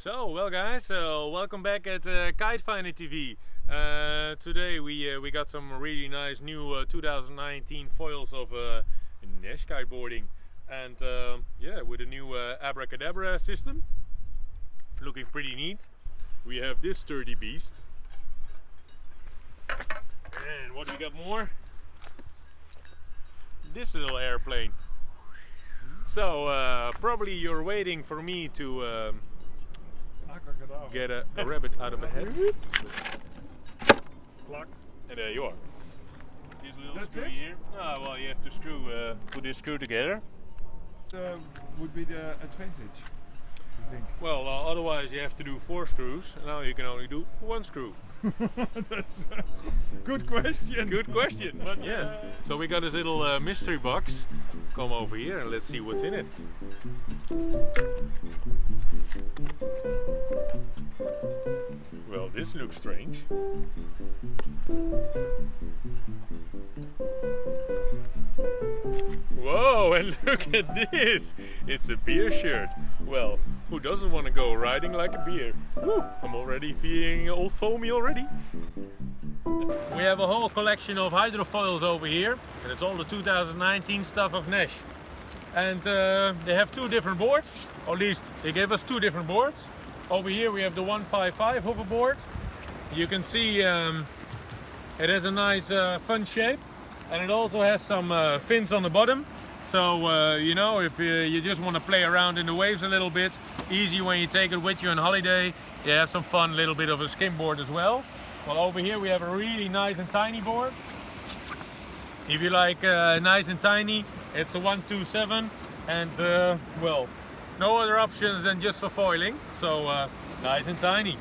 Well guys, welcome back at KitefinderTV. Today we got some really nice new 2019 foils of Naish Kiteboarding, and yeah, with a new Acracadabra system, looking pretty neat. We have this sturdy beast, and what do we got more? This little airplane. So probably you're waiting for me to get a rabbit out of a hat. Clock. And there you are. This little That's screw it? here. Well, you have to put this screw together. Would be the advantage, I think. Well, otherwise you have to do 4 screws. Now you can only do 1 screw. That's a good question. Good question, but yeah. So we got this little mystery box. Come over here and let's see what's in it. Well, this looks strange. Whoa, and look at this! It's a beer shirt. Well, who doesn't want to go riding like a beer? Woo, I'm already feeling all foamy already. We have a whole collection of hydrofoils over here, and it's all the 2019 stuff of Naish. And they have 2 different boards, or at least they gave us 2 different boards. Over here we have the 155 hoverboard. You can see it has a nice fun shape, and it also has some fins on the bottom. So you know, if you just want to play around in the waves a little bit, easy when you take it with you on holiday. You have some fun, little bit of a skimboard as well. Well, over here we have a really nice and tiny board. If you like nice and tiny, it's a 127, and well, no other options than just for foiling. So nice and tiny.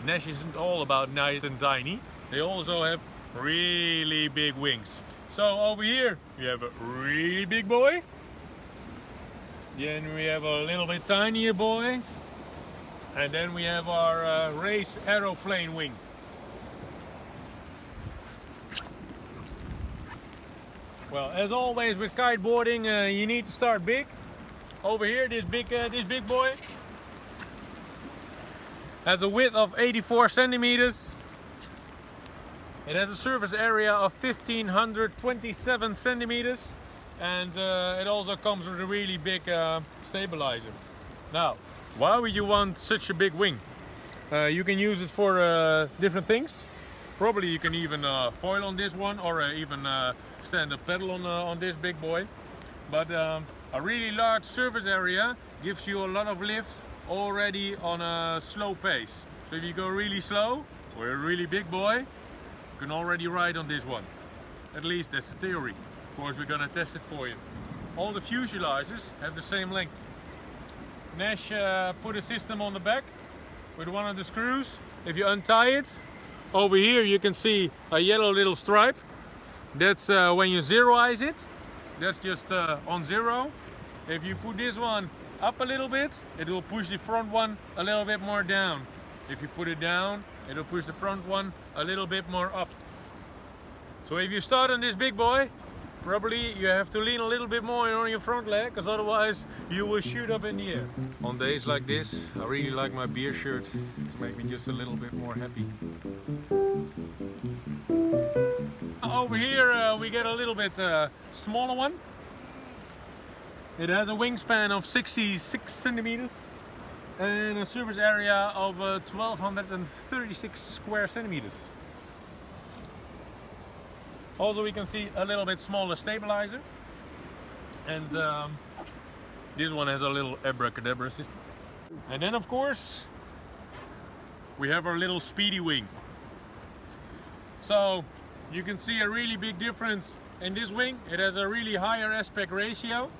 Naish isn't all about nice and tiny. They also have really big wings. So over here we have a really big boy. Then we have a little bit tinier boy. And then we have our race aeroplane wing. Well, as always with kiteboarding, you need to start big. Over here, this big boy has a width of 84 centimeters. It has a surface area of 1527 centimeters, and it also comes with a really big stabilizer. Now, why would you want such a big wing? You can use it for different things. Probably you can even foil on this one, or even stand-up pedal on this big boy. But a really large surface area gives you a lot of lift already on a slow pace. So if you go really slow or a really big boy, you can already ride on this one. At least that's the theory. Of course, we're gonna test it for you. All the fuselages have the same length. Naish put a system on the back with one of the screws. If you untie it, over here you can see a yellow little stripe. That's when you zeroize it. That's just on 0. If you put this one up a little bit, it will push the front one a little bit more down. If you put it down, it will push the front one a little bit more up. So if you start on this big boy, probably you have to lean a little bit more on your front leg, because otherwise you will shoot up in the air. On days like this, I really like my beer shirt to make me just a little bit more happy. Over here we get a little bit smaller one. It has a wingspan of 66 centimeters and a surface area of 1236 square centimeters. Also, we can see a little bit smaller stabilizer, and this one has a little Acracadabra system. And then of course we have our little speedy wing. So you can see a really big difference in this wing. It has a really higher aspect ratio.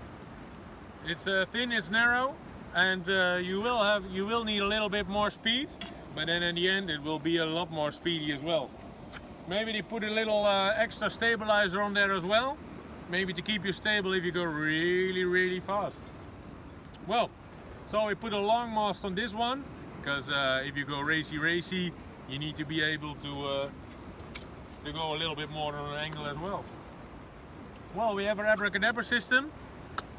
It's thin, it's narrow, and you will need a little bit more speed, but then in the end it will be a lot more speedy as well. Maybe they put a little extra stabilizer on there as well, maybe to keep you stable if you go really fast. Well, so we put a long mast on this one, because if you go racy, you need to be able to go a little bit more on an angle as well. Well, we have our Acracadabra system.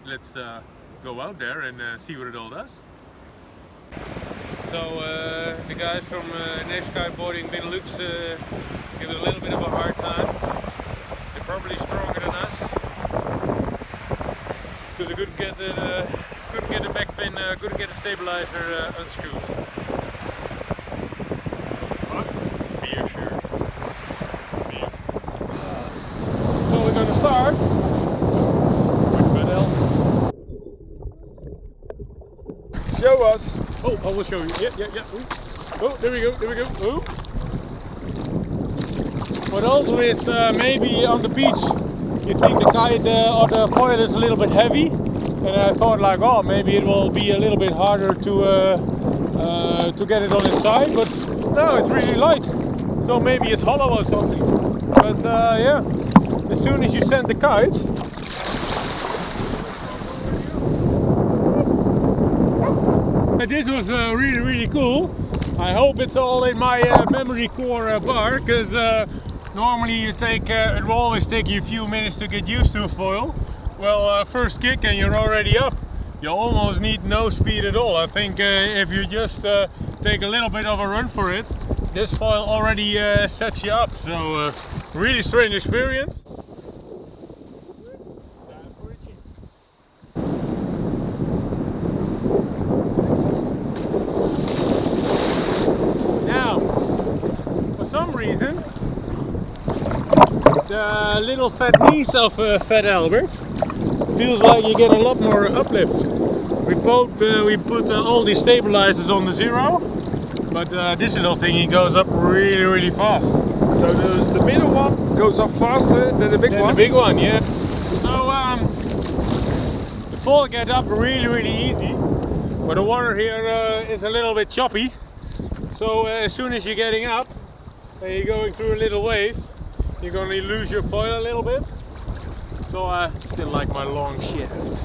Let's go out there and see what it all does. So the guys from Naish Kiteboarding Benelux give it a little bit of a hard time. They're probably stronger than us because they couldn't get the back fin, couldn't get the stabilizer unscrewed. But be assured. Beer. So we're gonna start with pedal. Show us. Oh, I will show you. Yeah. Ooh. Oh, there we go. Ooh. What also is maybe on the beach you think the kite or the foil is a little bit heavy, and I thought like, oh, maybe it will be a little bit harder to get it on its side, but no, it's really light. So maybe it's hollow or something. But yeah, as soon as you send the kite. This was really cool. I hope it's all in my memory core bar, because normally you take it will always take you a few minutes to get used to a foil. Well, first kick and you're already up. You almost need no speed at all. I think if you just take a little bit of a run for it, this foil already sets you up. So really strange experience. Reason the little fat knees of Fat Albert feels like you get a lot more uplift. We put all these stabilizers on the 0, but this little thingy goes up really fast. So the middle one goes up faster than the big one? The big one, yeah. So the fall gets up really easy, but the water here is a little bit choppy. So as soon as you're getting up and you're going through a little wave, you're going to lose your foil a little bit. So I still like my long shaft.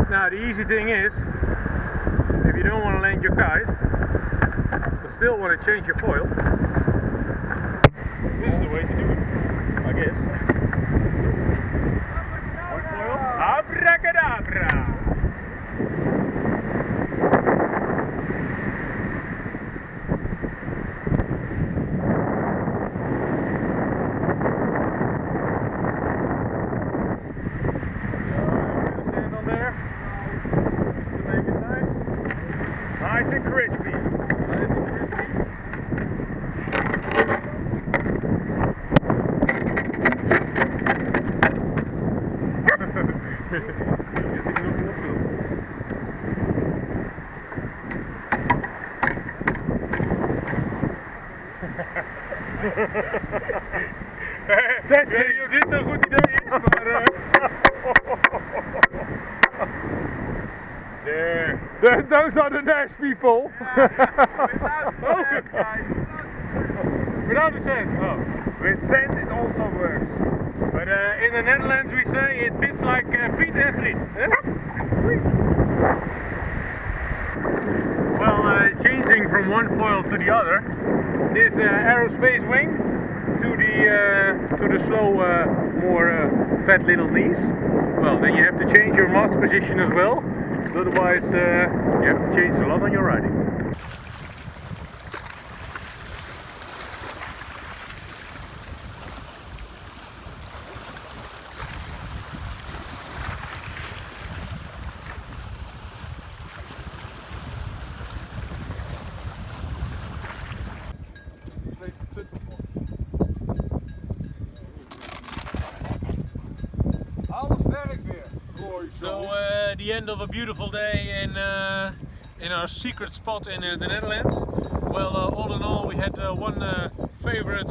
Now the easy thing is, if you don't want to land your kite, but still want to change your foil, this is the way to do it, I guess. One foil, Abracadabra! Nice and crispy. Ik weet niet of dit zo'n goed idee is, maar... There. Those are the Naish people. Without the sand? Oh. With sand it also works. But in the Netherlands we say it fits like Piet and Griet. Well, changing from one foil to the other, this aerospace wing to the slow, more fat little knees. Well, then you have to change your mast position as well. So otherwise you have to change a lot on your riding. So the end of a beautiful day in our secret spot in the Netherlands. Well, all in all, we had one favorite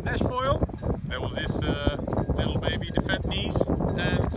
Naish foil. That was this little baby, the fat knees, and